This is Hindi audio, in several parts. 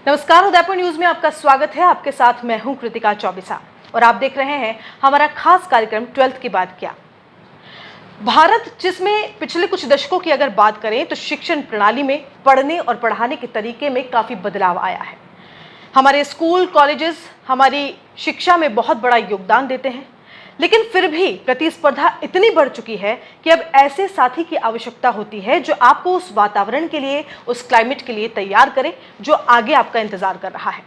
नमस्कार, उदयपुर न्यूज में आपका स्वागत है। आपके साथ मैं हूं कृतिका चौबिसा और आप देख रहे हैं हमारा खास कार्यक्रम 12th की बात क्या। भारत जिसमें पिछले कुछ दशकों की अगर बात करें तो शिक्षण प्रणाली में पढ़ने और पढ़ाने के तरीके में काफी बदलाव आया है। हमारे स्कूल कॉलेजेस हमारी शिक्षा में बहुत बड़ा योगदान देते हैं, लेकिन फिर भी प्रतिस्पर्धा इतनी बढ़ चुकी है कि अब ऐसे साथी की आवश्यकता होती है जो आपको उस वातावरण के लिए, उस क्लाइमेट के लिए तैयार करे जो आगे आपका इंतजार कर रहा है।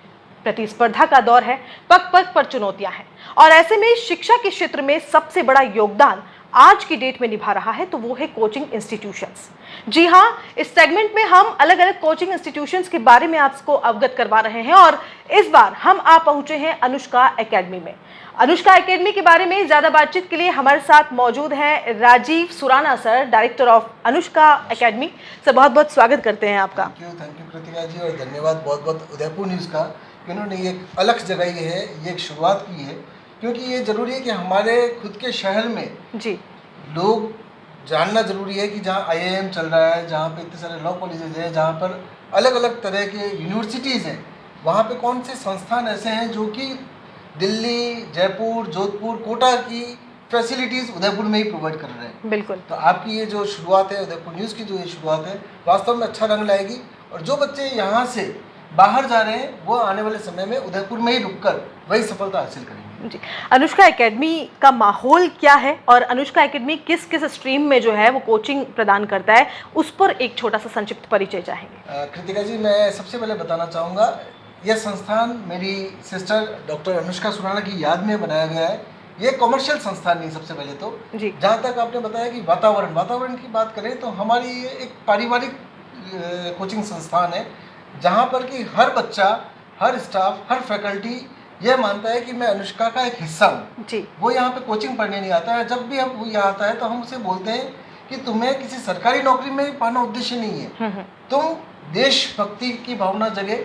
प्रतिस्पर्धा का दौर है, पग पग पर चुनौतियां हैं और ऐसे में शिक्षा के क्षेत्र में सबसे बड़ा योगदान आज की डेट में निभा रहा है तो वो है कोचिंग इंस्टीट्यूशंस। जी हाँ, इस सेगमेंट में हम अलग अलग कोचिंग इंस्टीट्यूशंस के बारे में आपको अवगत करवा रहे हैं और इस बार हम आ पहुंचे हैं अनुष्का एकेडमी में। अनुष्का एकेडमी के बारे में ज्यादा बातचीत के लिए हमारे साथ मौजूद हैं Rajiv Surana sir, director of Anushka academy. Sir, बहुत बहुत स्वागत करते हैं आपका। थैंक यू कृतिका जी, और धन्यवाद बहुत बहुत उदयपुर न्यूज़ का कि उन्होंने ये अलग जगह ये एक शुरुआत की है, क्योंकि ये ज़रूरी है कि हमारे खुद के शहर में जी लोग जानना ज़रूरी है कि जहाँ IIM चल रहा है, जहाँ पे इतने सारे लॉ कॉलेजेस हैं, जहाँ पर अलग अलग तरह के यूनिवर्सिटीज़ हैं, वहाँ पे कौन से संस्थान ऐसे हैं जो कि दिल्ली, जयपुर, जोधपुर, कोटा की फैसिलिटीज़ उदयपुर में ही प्रोवाइड कर रहे हैं। बिल्कुल। तो आपकी ये जो शुरुआत है, उदयपुर न्यूज़ की जो ये शुरुआत है, वास्तव में अच्छा रंग लाएगी और जो बच्चे यहाँ से बाहर जा रहे हैं वो आने वाले समय में उदयपुर में ही रुककर वही सफलता हासिल करेंगे। जी, अनुष्का एकेडमी का माहौल क्या है और अनुष्का एकेडमी किस किस स्ट्रीम में जो है वो कोचिंग प्रदान करता है, उस पर एक छोटा सा संक्षिप्त परिचय चाहेंगे। कृतिका जी, मैं सबसे पहले बताना चाहूँगा, यह संस्थान मेरी सिस्टर डॉक्टर अनुष्का सुराना की याद में बनाया गया है। ये कॉमर्शियल संस्थान नहीं, सबसे पहले तो जी। जहाँ तक आपने बताया कि वातावरण की बात करें तो हमारी ये एक पारिवारिक कोचिंग संस्थान है, जहाँ पर कि हर बच्चा, हर स्टाफ, हर फैकल्टी यह मानता है कि मैं अनुष्का का एक हिस्सा हूँ जी। वो यहाँ पे कोचिंग पढ़ने नहीं आता है। जब भी हम वो यहाँ आता है तो हम उसे बोलते हैं कि तुम्हें किसी सरकारी नौकरी में पाना उद्देश्य नहीं है, तुम देशभक्ति की भावना जगे,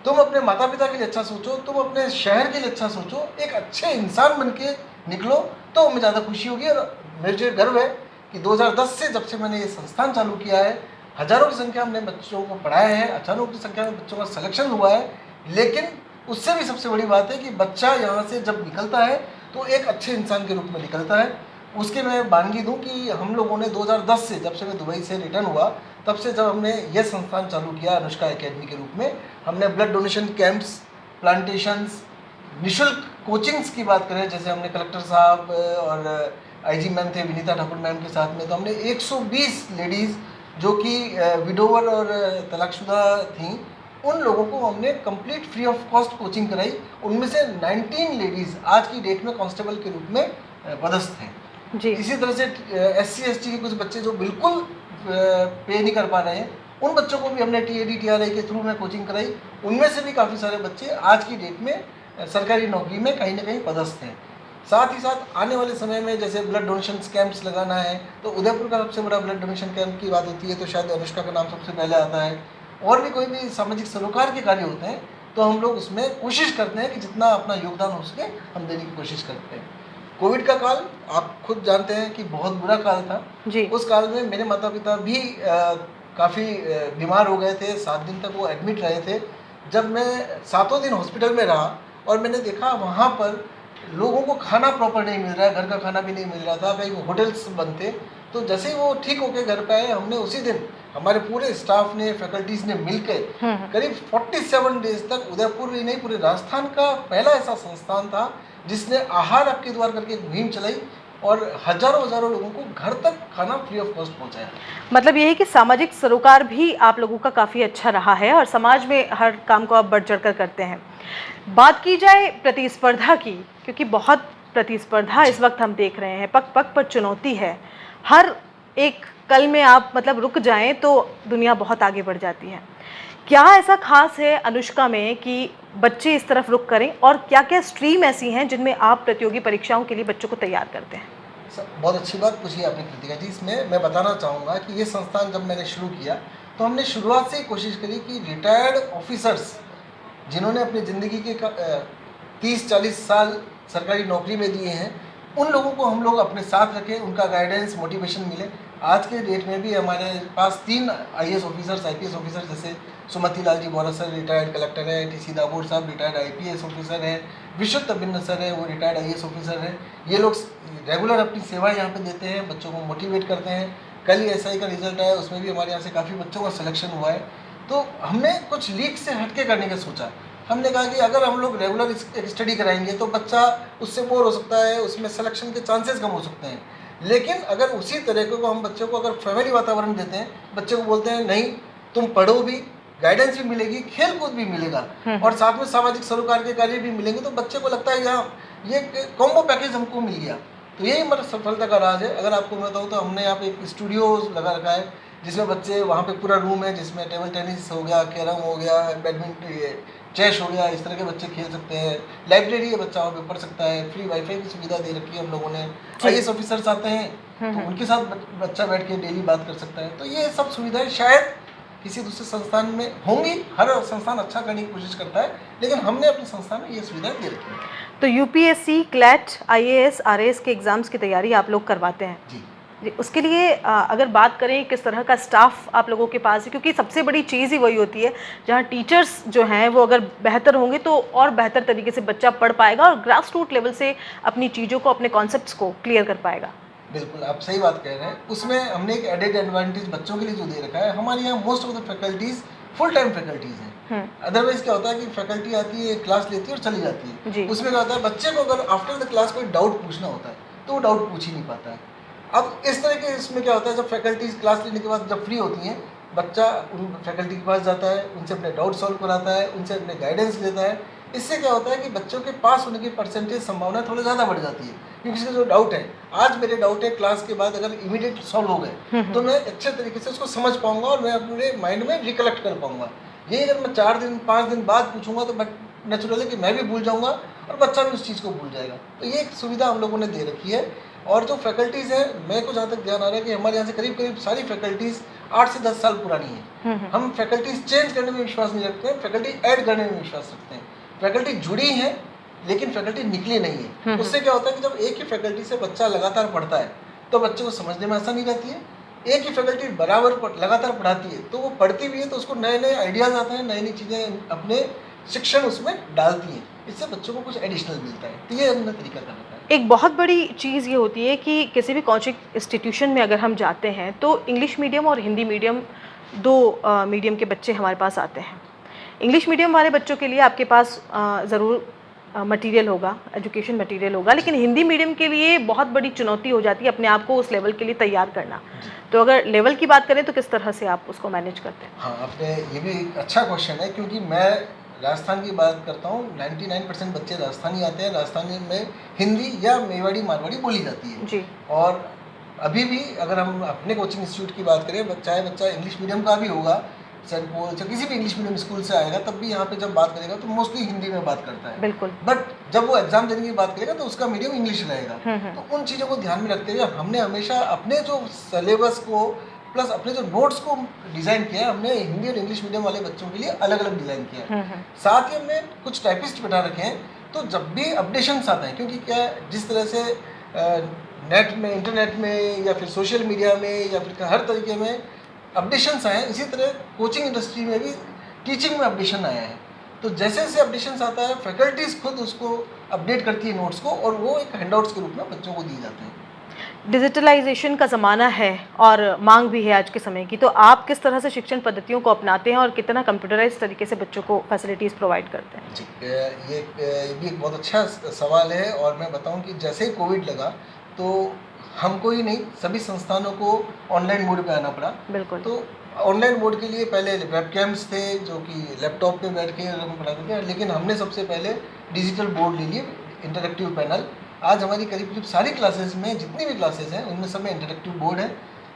तुम अपने माता पिता के लिए अच्छा सोचो, तुम अपने शहर के लिए अच्छा सोचो, एक अच्छे इंसान बन के निकलो तो हमें ज़्यादा खुशी होगी। और मुझे गर्व है कि 2010 से जब से मैंने ये संस्थान चालू किया है, हज़ारों की संख्या में बच्चों को पढ़ाया है, हज़ारों की संख्या में बच्चों का सिलेक्शन हुआ है। लेकिन उससे भी सबसे बड़ी बात है कि बच्चा यहाँ से जब निकलता है तो एक अच्छे इंसान के रूप में निकलता है। उसके मैं वानगी दूँ कि हम लोगों ने 2010 से, जब से मैं दुबई से रिटर्न हुआ, तब से जब हमने यह संस्थान चालू किया अनुष्का एकेडमी के रूप में, हमने ब्लड डोनेशन कैंप्स, प्लांटेशंस, निःशुल्क कोचिंग्स की बात करें, जैसे हमने कलेक्टर साहब और IG मैम थे, विनीता ठाकुर मैम के साथ में, तो हमने 120 लेडीज़ जो कि विडोवर और तलाकशुदा थीं, उन लोगों को हमने complete free of cost coaching कराई। उनमें से 19 लेडीज़ आज की डेट में कांस्टेबल के रूप में पदस्थ हैं जी। इसी तरह से SC ST के कुछ बच्चे जो बिल्कुल पे नहीं कर पा रहे हैं, उन बच्चों को भी हमने TAD TRI के थ्रू में कोचिंग कराई। उनमें से भी काफ़ी सारे बच्चे आज की डेट में सरकारी नौकरी में कहीं ना कहीं पदस्थ हैं। साथ ही साथ आने वाले समय में जैसे ब्लड डोनेशन कैंप्स लगाना है, तो उदयपुर का सबसे बड़ा ब्लड डोनेशन कैंप की बात होती है तो शायद अनुष्का का नाम सबसे पहले आता है। और भी कोई भी सामाजिक सरोकार के कार्य होते हैं तो हम लोग उसमें कोशिश करते हैं कि जितना अपना योगदान हो सके हम देने की कोशिश करते हैं। कोविड का काल आप खुद जानते हैं कि बहुत बुरा काल था जी। उस काल में मेरे माता पिता भी काफ़ी बीमार हो गए थे, 7 दिन तक वो एडमिट रहे थे। जब मैं 7 दिन हॉस्पिटल में रहा और मैंने देखा वहाँ पर लोगों को खाना प्रॉपर नहीं मिल रहा है, घर का खाना भी नहीं मिल रहा था, कहीं होटल्स बंद थे। तो जैसे ही वो ठीक होके घर पे आए, हमने उसी दिन हमारे पूरे स्टाफ ने, फैकल्टीज ने मिलकर करीब 47 डेज तक उदयपुर ही नहीं पूरे राजस्थान का पहला ऐसा संस्थान था जिसने आहार आपके द्वार करके एक मुहिम चलाई और हजारों लोगों को घर तक खाना फ्री ऑफ कॉस्ट पहुंचाया। मतलब ये है कि सामाजिक सरोकार भी आप लोगों का काफ़ी अच्छा रहा है और समाज में हर काम को आप बढ़ चढ़ कर करते हैं। बात की जाए प्रतिस्पर्धा की, क्योंकि बहुत प्रतिस्पर्धा इस वक्त हम देख रहे हैं, पग पग पर चुनौती है। हर एक कल में आप मतलब रुक जाएं तो दुनिया बहुत आगे बढ़ जाती है। क्या ऐसा खास है अनुष्का में कि बच्चे इस तरफ रुक करें और क्या क्या स्ट्रीम ऐसी हैं जिनमें आप प्रतियोगी परीक्षाओं के लिए बच्चों को तैयार करते हैं? बहुत अच्छी बात पूछी आपने कृतिका जी। इसमें मैं बताना चाहूँगा कि ये संस्थान जब मैंने शुरू किया तो हमने शुरुआत से ही कोशिश करी कि रिटायर्ड ऑफिसर्स जिन्होंने अपनी ज़िंदगी के 30-40 साल सरकारी नौकरी में दिए हैं, उन लोगों को हम लोग अपने साथ रखें, उनका गाइडेंस मोटिवेशन मिले। आज के डेट में भी हमारे पास 3 आईएएस ऑफिसर्स आईपीएस ऑफिसर, जैसे सुमति लाल जी बोरा सर रिटायर्ड कलेक्टर है, टीसी दाबोर साहब रिटायर्ड आईपीएस ऑफिसर है, विशुद्ध अभिन्न सर है वो रिटायर्ड आईएएस ऑफिसर है। ये लोग रेगुलर अपनी सेवाएं यहाँ पे देते हैं, बच्चों को मोटिवेट करते हैं। कल ही एसआई का रिजल्ट आया, उसमें भी हमारे यहाँ से काफ़ी बच्चों का सिलेक्शन हुआ है। तो हमने कुछ लीग से हटके करने का सोचा। हमने कहा कि अगर हम लोग रेगुलर एक स्टडी कराएंगे तो बच्चा उससे बोर हो सकता है, उसमें सिलेक्शन के चांसेस कम हो सकते हैं। लेकिन अगर उसी तरीके को हम बच्चों को अगर फैमिली वातावरण देते हैं, बच्चे को बोलते हैं नहीं तुम पढ़ो भी, गाइडेंस भी मिलेगी, खेल कूद भी मिलेगा और साथ में सामाजिक सरोकार के कार्य भी मिलेंगे, तो बच्चे को लगता है यहाँ ये कॉम्बो पैकेज हमको मिल गया। तो यही हमारा सफलता का राज है। अगर आपको मैं बताऊँ तो हमने यहाँ पे एक स्टूडियो लगा रखा है जिसमें बच्चे, वहाँ पे पूरा रूम है जिसमें टेबल टेनिस हो गया, कैरम हो गया, बैडमिंटन, चेस हो गया, इस तरह के बच्चे खेल सकते हैं। लाइब्रेरी है, बच्चा वहाँ पे पढ़ सकता है। फ्री वाईफाई की सुविधा दे रखी है हम लोगों ने। आईएएस ऑफिसर्स आते हैं तो उनके साथ बच्चा बैठ के डेली बात कर सकता है। तो ये सब सुविधाएं शायद किसी दूसरे संस्थान में होंगी, हर संस्थान अच्छा करने की कोशिश करता है, लेकिन हमने अपने संस्थान में ये सुविधाएं दे रखी है। तो यूपीएससी, क्लैट, आईएएस, आरएएस के एग्ज़ाम्स की तैयारी आप लोग करवाते हैं जी। जी, उसके लिए अगर बात करें किस तरह का स्टाफ आप लोगों के पास है, क्योंकि सबसे बड़ी चीज़ ही वही होती है, जहाँ टीचर्स जो हैं वो अगर बेहतर होंगे तो और बेहतर तरीके से बच्चा पढ़ पाएगा और ग्रास रूट लेवल से अपनी चीज़ों को, अपने कॉन्सेप्ट्स को क्लियर कर पाएगा। बिल्कुल, आप सही बात कह रहे हैं। उसमें हमने एक एडेड एडवांटेज बच्चों के लिए जो दे रखा है, हमारे यहाँ most of the faculties full time faculties हैं। अदरवाइज क्या होता है कि फैकल्टी आती है, क्लास लेती है और चली जाती है। उसमें क्या होता है, बच्चे को अगर आफ्टर द क्लास कोई डाउट पूछना होता है तो वो डाउट पूछ ही नहीं पाता है। अब इस तरह के इसमें क्या होता है, जब फैकल्टीज क्लास लेने के बाद जब फ्री होती हैं, बच्चा उन फैकल्टी के पास जाता है, उनसे अपने डाउट सॉल्व कराता है, उनसे अपने गाइडेंस लेता है। इससे क्या होता है कि बच्चों के पास होने की परसेंटेज संभावना थोड़ी ज़्यादा बढ़ जाती है, क्योंकि इसका जो डाउट है, आज मेरे डाउट है, क्लास के बाद अगर इमीडिएट सॉल्व हो गए तो मैं अच्छे तरीके से उसको समझ पाऊंगा और मैं अपने माइंड में रिकलेक्ट कर पाऊंगा। यही अगर मैं 4 दिन 5 दिन बाद पूछूंगा तो नेचुरली कि मैं भी भूल जाऊंगा और बच्चा भी उस चीज़ को भूल जाएगा। तो ये एक सुविधा हम लोगों ने दे रखी है। और जो फैकल्टीज़ हैं, मेरे को जहाँ तक ध्यान आ रहा है कि हमारे यहाँ से करीब करीब सारी फैकल्टीज़ 8 से 10 साल पुरानी है। हम फैकल्टीज़ चेंज करने में विश्वास नहीं रखते हैं, फैकल्टी ऐड करने में विश्वास रखते हैं। फैकल्टी जुड़ी है लेकिन फैकल्टी निकली नहीं है। उससे क्या होता है कि जब एक ही फैकल्टी से बच्चा लगातार पढ़ता है तो बच्चे को समझने में आसानी रहती है। एक ही फैकल्टी बराबर लगातार पढ़ाती है तो वो पढ़ती भी है, तो उसको नए नए आइडियाज़ आते हैं, नई नई चीज़ें अपने शिक्षण उसमें डालती हैं। इससे बच्चों को कुछ एडिशनल मिलता है। तो ये हमने तरीका कर रखा है। एक बहुत बड़ी चीज़ ये होती है कि किसी भी कोचिंग इंस्टीट्यूशन में अगर हम जाते हैं तो इंग्लिश मीडियम और हिंदी मीडियम, दो मीडियम के बच्चे हमारे पास आते हैं। इंग्लिश मीडियम वाले बच्चों के लिए आपके पास ज़रूर मटेरियल होगा, एजुकेशन मटेरियल होगा, लेकिन हिंदी मीडियम के लिए बहुत बड़ी चुनौती हो जाती है अपने आप को उस लेवल के लिए तैयार करना। तो अगर लेवल की बात करें तो किस तरह से आप उसको मैनेज करते हैं? हाँ, आपने ये भी एक अच्छा क्वेश्चन है, क्योंकि मैं राजस्थान की बात करता हूँ। 99% बच्चे राजस्थानी आते हैं। राजस्थानी में हिंदी या मेवाड़ी मारवाड़ी बोली जाती है जी। और अभी भी अगर हम अपने कोचिंग इंस्टीट्यूट की बात करें, चाहे बच्चा इंग्लिश मीडियम का भी होगा, सेंट पॉल या किसी भी इंग्लिश मीडियम स्कूल से आएगा, तब भी यहाँ पे जब बात करेगा तो मोस्टली हिंदी में बात करता है। बिल्कुल। बट जब वो एग्जाम देने की बात करेगा तो उसका मीडियम इंग्लिश रहेगा। तो उन चीज़ों को ध्यान में रखते हुए हमने हमेशा अपने जो सिलेबस को प्लस अपने जो नोट्स को डिज़ाइन किया है, हमने हिंदी और इंग्लिश मीडियम वाले बच्चों के लिए अलग अलग डिज़ाइन किया है। साथ ही हमने कुछ टाइपिस्ट बैठा रखे हैं, तो जब भी अपडेशंस आते हैं, क्योंकि क्या है, जिस तरह से नेट में, इंटरनेट में या फिर सोशल मीडिया में या फिर हर तरीके में अपडेशंस आए हैं, इसी तरह कोचिंग इंडस्ट्री में भी टीचिंग में अपडेशन आया है। तो जैसे जैसे अपडेशंस आता है, फैकल्टीज खुद उसको अपडेट करती है नोट्स को, और वो एक हैंडआउट्स के रूप में बच्चों को दिए जाते हैं। डिजिटलाइजेशन का ज़माना है और मांग भी है आज के समय की, तो आप किस तरह से शिक्षण पद्धतियों को अपनाते हैं और कितना कंप्यूटराइज तरीके से बच्चों को फैसिलिटीज़ प्रोवाइड करते हैं? जी, ये भी एक बहुत अच्छा सवाल है। और मैं बताऊं कि जैसे ही कोविड लगा तो हमको ही नहीं, सभी संस्थानों को ऑनलाइन मोड पे आना पड़ा। बिल्कुल। तो ऑनलाइन मोड के लिए पहले वेबकैम्स थे जो कि लैपटॉप पे बैठ के हम पढ़ाते थे, लेकिन हमने सबसे पहले डिजिटल बोर्ड ले लिए, इंटरेक्टिव पैनल। आज हमारी करीब करीब सारी क्लासेस में, जितनी भी क्लासेस हैं उनमें सब में इंटरेक्टिव बोर्ड है।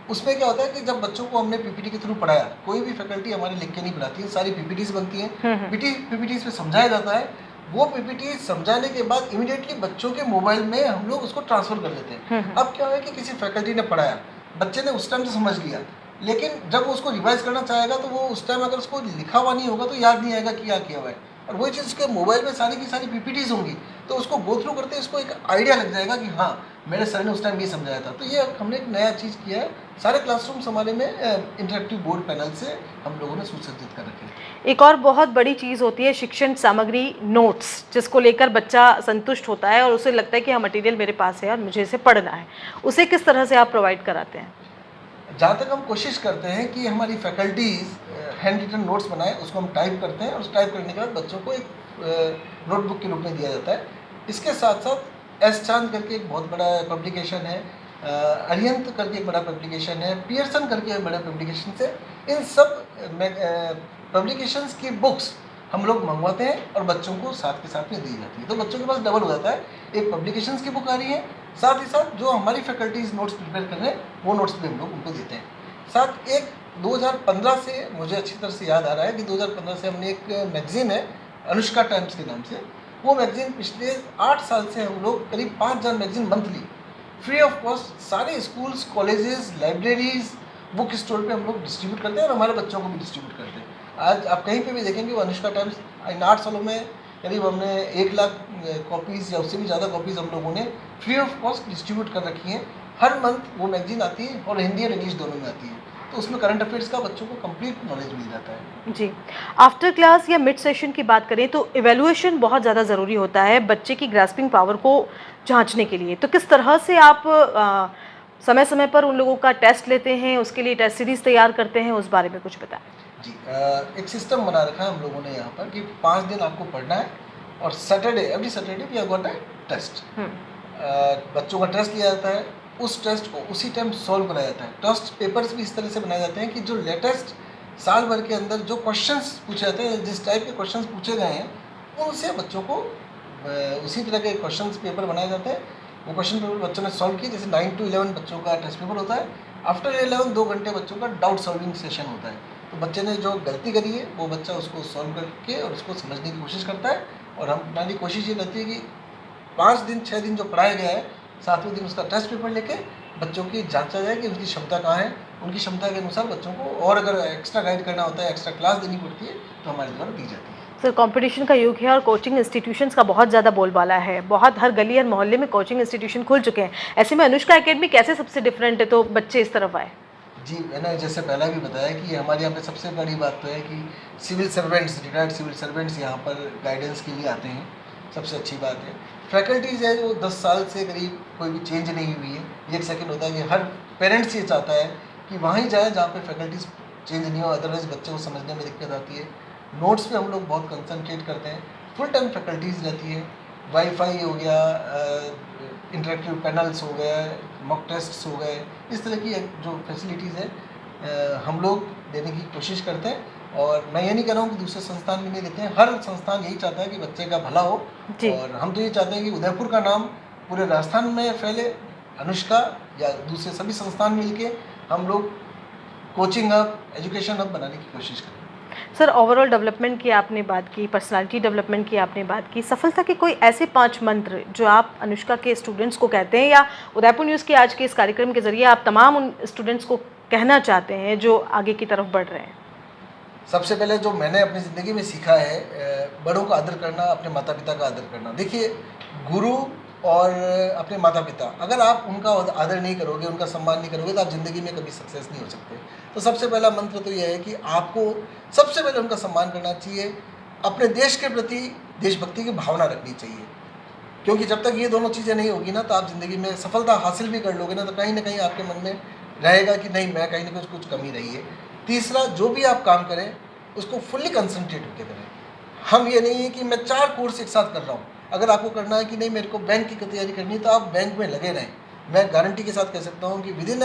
उसमें क्या होता है कि जब बच्चों को हमने पीपीटी के थ्रू पढ़ाया, कोई भी फैकल्टी हमारे लिख के नहीं पढ़ाती है, सारी पीपीटीज बनती हैं, पीपीटीज पे समझाया जाता है। वो पीपीटी समझाने के बाद इमीडिएटली बच्चों के मोबाइल में हम लोग उसको ट्रांसफर कर देते हैं। अब क्या है कि किसी फैकल्टी ने पढ़ाया, बच्चे ने उस टाइम से समझ लिया, लेकिन जब वो उसको रिवाइज करना चाहेगा तो वो उस टाइम अगर उसको लिखा हुआ नहीं होगा तो याद नहीं आएगा कि क्या किया हुआ है। और वही चीज़ उसके मोबाइल में सारी की सारी पीपीटीज होंगी, तो उसको गो थ्रू करते इसको एक आइडिया लग जाएगा कि हाँ मेरे सर ने उस टाइम ये समझाया था। तो ये हमने एक नया चीज़ किया है, सारे क्लासरूम्स हमारे में इंटरेक्टिव बोर्ड पैनल से हम लोगों ने सुसज्जित कर रखे हैं। एक और बहुत बड़ी चीज़ होती है शिक्षण सामग्री नोट्स, जिसको लेकर बच्चा संतुष्ट होता है और उसे लगता है कि हाँ मटेरियल मेरे पास है और मुझे इसे पढ़ना है। उसे किस तरह से आप प्रोवाइड कराते हैं? जहाँ तक हम कोशिश करते हैं कि हमारी फैकल्टीज़ हैंड रिटन नोट्स बनाएं, उसको हम टाइप करते हैं और उस टाइप करने के बाद बच्चों को एक नोटबुक के रूप में दिया जाता है। इसके साथ साथ एस चांद करके एक बहुत बड़ा पब्लिकेशन है, अरिहंत करके एक बड़ा पब्लिकेशन है, पियर्सन करके एक बड़ा पब्लिकेशन है। इन सब पब्लिकेशंस की बुक्स हम लोग मंगवाते हैं और बच्चों को साथ के साथ में दी जाती है, तो बच्चों के पास डबल हो जाता है। एक पब्लिकेशंस की बुक आ रही है, साथ ही साथ जो हमारी फैकल्टीज नोट्स प्रिपेयर कर रहे हैं वो नोट्स भी हम लोग उनको देते हैं। साथ एक 2015 से मुझे अच्छी तरह से याद आ रहा है कि 2015 से हमने एक मैगजीन है अनुष्का टाइम्स के नाम से, वो मैगजीन पिछले 8 साल से हम लोग करीब 5,000 magazine monthly free of cost सारे schools, colleges, libraries, book store पे हम लोग डिस्ट्रीब्यूट करते हैं और हमारे बच्चों को भी डिस्ट्रीब्यूट करते हैं। आज आप कहीं पे भी देखेंगे वो अनुष्का टाइम्स इन 8 सालों में करीब हमने 1 लाख कॉपीज़ या उससे भी ज़्यादा कॉपीज़ हम लोगों ने फ्री ऑफ कॉस्ट डिस्ट्रीब्यूट कर रखी हैं। हर मंथ वो मैगजीन आती है और हिंदी और इंग्लिश दोनों में आती है, तो उसमें करंट अफेयर्स का बच्चों को कंप्लीट नॉलेज मिल जाता है। जी। आफ्टर क्लास या मिड सेशन की बात करें तो इवैल्यूएशन बहुत ज़्यादा ज़रूरी होता है बच्चे की ग्रास्पिंग पावर को जांचने के लिए। तो किस तरह से आप समय समय पर उन लोगों का टेस्ट लेते हैं, उसके लिए टेस्ट सीरीज तैयार करते हैं, उस बारे में कुछ बताएं? जी, एक सिस्टम बना रखा है हम लोगों ने यहाँ पर कि 5 दिन आपको पढ़ना है और Saturday every Saturday we have got a test. बच्चों का टेस्ट लिया जाता है, उस टेस्ट को उसी टाइम सॉल्व कराया जाता है। टेस्ट पेपर्स भी इस तरह से बनाए जाते हैं कि जो लेटेस्ट साल भर के अंदर जो क्वेश्चंस पूछे जाते हैं, जिस टाइप के क्वेश्चंस पूछे गए हैं उनसे बच्चों को उसी तरह के क्वेश्चंस पेपर बनाए जाते हैं। वो क्वेश्चन पेपर बच्चों ने सॉल्व किए, जैसे 9 to 11 बच्चों का टेस्ट पेपर होता है। आफ्टर 11 2 घंटे बच्चों का डाउट सॉल्विंग सेशन होता है। तो बच्चे ने जो गलती करी है वो बच्चा उसको सॉल्व करके और उसको समझने की कोशिश करता है, और हमारी कोशिश ये रहती है कि 5 दिन 6 दिन जो पढ़ाया गया है 7वें दिन उसका टेस्ट पेपर लेके बच्चों की जांचा जाए कि उनकी क्षमता कहाँ है। उनकी क्षमता के अनुसार बच्चों को और अगर एक्स्ट्रा गाइड करना होता है, एक्स्ट्रा क्लास देनी पड़ती है तो हमारे द्वारा दी जाती है। सर, कंपटीशन का युग है और कोचिंग इंस्टीट्यूशंस का बहुत ज़्यादा बोलबाला है। बहुत हर गली और मोहल्ले में कोचिंग इंस्टीट्यूशन खुल चुके हैं। ऐसे में अनुष्का एकेडमी कैसे सबसे डिफरेंट है तो बच्चे इस तरफ आए? जी, मैंने जैसे पहला भी बताया कि हमारे यहाँ पे सबसे बड़ी बात तो है कि civil servants, retired civil servants यहाँ पर गाइडेंस के लिए आते हैं, सबसे अच्छी बात है। फैकल्टीज़ है जो 10 साल से करीब कोई भी चेंज नहीं हुई है। ये एक सेकंड होता है कि हर पेरेंट्स ये चाहता है कि वहीं जाए जहाँ पे फैकल्टीज़ चेंज नहीं हो, अदरवाइज़ बच्चे को समझने में दिक्कत आती है। नोट्स पे हम लोग बहुत कंसंट्रेट करते हैं, फुल टाइम फैकल्टीज़ रहती है। वाईफाई हो गया, इंटरेक्टिव पैनल्स हो गए, मॉक टेस्ट्स हो गए, इस तरह की जो फैसिलिटीज़ है हम लोग देने की कोशिश करते हैं। और मैं ये नहीं कह रहा हूँ कि दूसरे संस्थान भी नहीं देते हैं, हर संस्थान यही चाहता है कि बच्चे का भला हो। और हम तो ये चाहते हैं कि उदयपुर का नाम पूरे राजस्थान में फैले। अनुष्का या दूसरे सभी संस्थान मिलके हम लोग कोचिंग हब, एजुकेशन हब बनाने की कोशिश करें। सर, ओवरऑल डेवलपमेंट की आपने बात की, पर्सनालिटी डेवलपमेंट की आपने बात की, सफलता के कोई ऐसे 5 मंत्र जो आप अनुष्का के स्टूडेंट्स को कहते हैं या उदयपुर न्यूज़ के आज के इस कार्यक्रम के जरिए आप तमाम उन स्टूडेंट्स को कहना चाहते हैं जो आगे की तरफ बढ़ रहे हैं? सबसे पहले जो मैंने अपनी ज़िंदगी में सीखा है, बड़ों का आदर करना, अपने माता पिता का आदर करना। देखिए, गुरु और अपने माता पिता, अगर आप उनका आदर नहीं करोगे, उनका सम्मान नहीं करोगे, तो आप ज़िंदगी में कभी सक्सेस नहीं हो सकते। तो सबसे पहला मंत्र तो यह है कि आपको सबसे पहले उनका सम्मान करना चाहिए। अपने देश के प्रति देशभक्ति की भावना रखनी चाहिए, क्योंकि जब तक ये दोनों चीज़ें नहीं होगी ना, तो आप ज़िंदगी में सफलता हासिल भी कर लोगे ना, तो कहीं ना कहीं आपके मन में रहेगा कि नहीं, मैं कहीं ना कुछ कमी रही है। तीसरा, जो भी आप काम करें उसको फुल्ली कंसंट्रेट होकर करें। हम ये नहीं है कि मैं 4 कोर्स एक साथ कर रहा हूँ। अगर आपको करना है कि नहीं मेरे को बैंक की तैयारी करनी है, तो आप बैंक में लगे रहें। मैं गारंटी के साथ कह सकता हूँ कि विद इन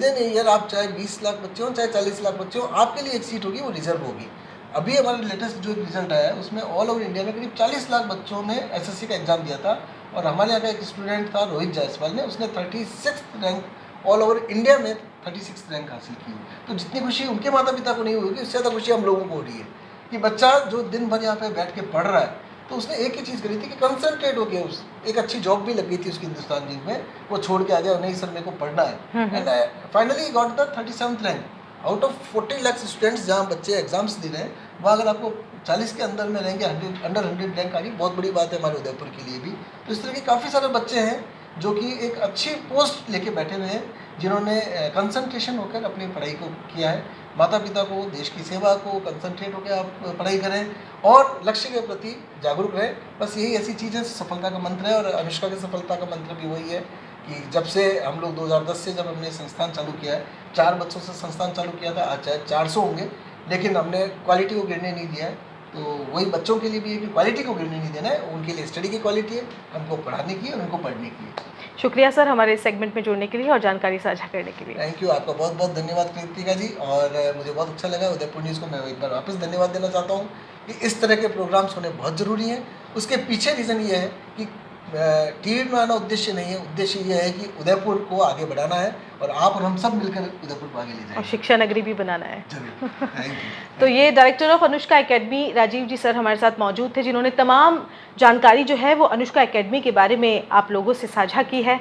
ए ईयर आप चाहे 20 लाख बच्चे हों, चाहे 40 लाख बच्चे हों, आपके लिए एक सीट होगी, वो रिजर्व होगी। अभी हमारा लेटेस्ट जो रिजल्ट आया है उसमें ऑल ओवर इंडिया में करीब 40 लाख बच्चों ने एसएससी का एग्ज़ाम दिया था, और हमारे यहाँ का एक स्टूडेंट था रोहित जायसवाल ने, उसने 36th rank all over India में 36th रैंक हासिल की। तो जितनी खुशी उनके माता पिता को नहीं होगी, उससे ज़्यादा खुशी हम लोगों को हो रही है कि बच्चा जो दिन भर यहाँ पे बैठ के पढ़ रहा है, तो उसने एक ही चीज़ करी थी कि कंसंट्रेट हो गया। उस एक अच्छी जॉब भी लग गई थी उसकी हिंदुस्तान जिंक में, वो छोड़ के आ गया, नहीं सर मेरे को पढ़ना है। And finally got the 37th rank out of 40 lakh students. जहाँ बच्चे एग्जाम्स दे रहे हैं, वहाँ अगर आपको 40 के अंदर में रहेंगे, अंडर 100 रैंक आ रही, बहुत बड़ी बात है हमारे उदयपुर के लिए भी। तो इस तरह के काफ़ी सारे बच्चे हैं जो कि एक अच्छी पोस्ट लेके बैठे हुए हैं, जिन्होंने कंसंट्रेशन होकर अपनी पढ़ाई को किया है। माता पिता को, देश की सेवा को कंसंट्रेट होकर आप पढ़ाई करें और लक्ष्य के प्रति जागरूक रहें। बस यही ऐसी चीज़ है, सफलता का मंत्र है। और अनुष्का की सफलता का मंत्र भी वही है कि जब से हम लोग 2010 से जब हमने संस्थान चालू किया है, 4 बच्चों से संस्थान चालू किया था, आज चाहे 400 होंगे, लेकिन हमने क्वालिटी को गिरने नहीं दिया है। तो वही बच्चों के लिए भी है कि क्वालिटी को गिरने नहीं देना है, उनके लिए स्टडी की क्वालिटी है, हमको पढ़ाने की और उनको पढ़ने की है। शुक्रिया सर हमारे इस सेगमेंट में जुड़ने के लिए और जानकारी साझा करने के लिए। थैंक यू, आपका बहुत बहुत धन्यवाद कृतिका जी। और मुझे बहुत अच्छा लगा। उदयपुर न्यूज़ को मैं एक बार वापस धन्यवाद देना चाहता हूँ कि इस तरह के प्रोग्राम्स होने बहुत ज़रूरी हैं। उसके पीछे रीज़न ये है कि टीवी में आना उद्देश्य नहीं है, उद्देश्य ये है कि उदयपुर को आगे बढ़ाना है और आप और हम सब मिलकर उदयपुर को आगे ले जाएंगे और शिक्षा नगरी भी बनाना है। जरूर, थैंक यू। तो ये director of Anushka academy Rajiv ji sir हमारे साथ मौजूद थे, जिन्होंने तमाम जानकारी जो है वो अनुष्का एकेडमी के बारे में आप लोगों से साझा की है।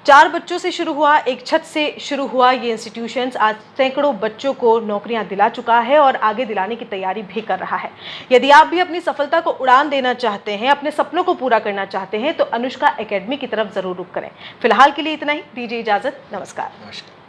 4 बच्चों से शुरू हुआ, एक छत से शुरू हुआ ये इंस्टीट्यूशंस आज सैकड़ों बच्चों को नौकरियां दिला चुका है और आगे दिलाने की तैयारी भी कर रहा है। यदि आप भी अपनी सफलता को उड़ान देना चाहते हैं, अपने सपनों को पूरा करना चाहते हैं, तो अनुष्का एकेडमी की तरफ जरूर रुख करें। फिलहाल के लिए इतना ही, दीजिए इजाजत, नमस्कार। नमस्कार।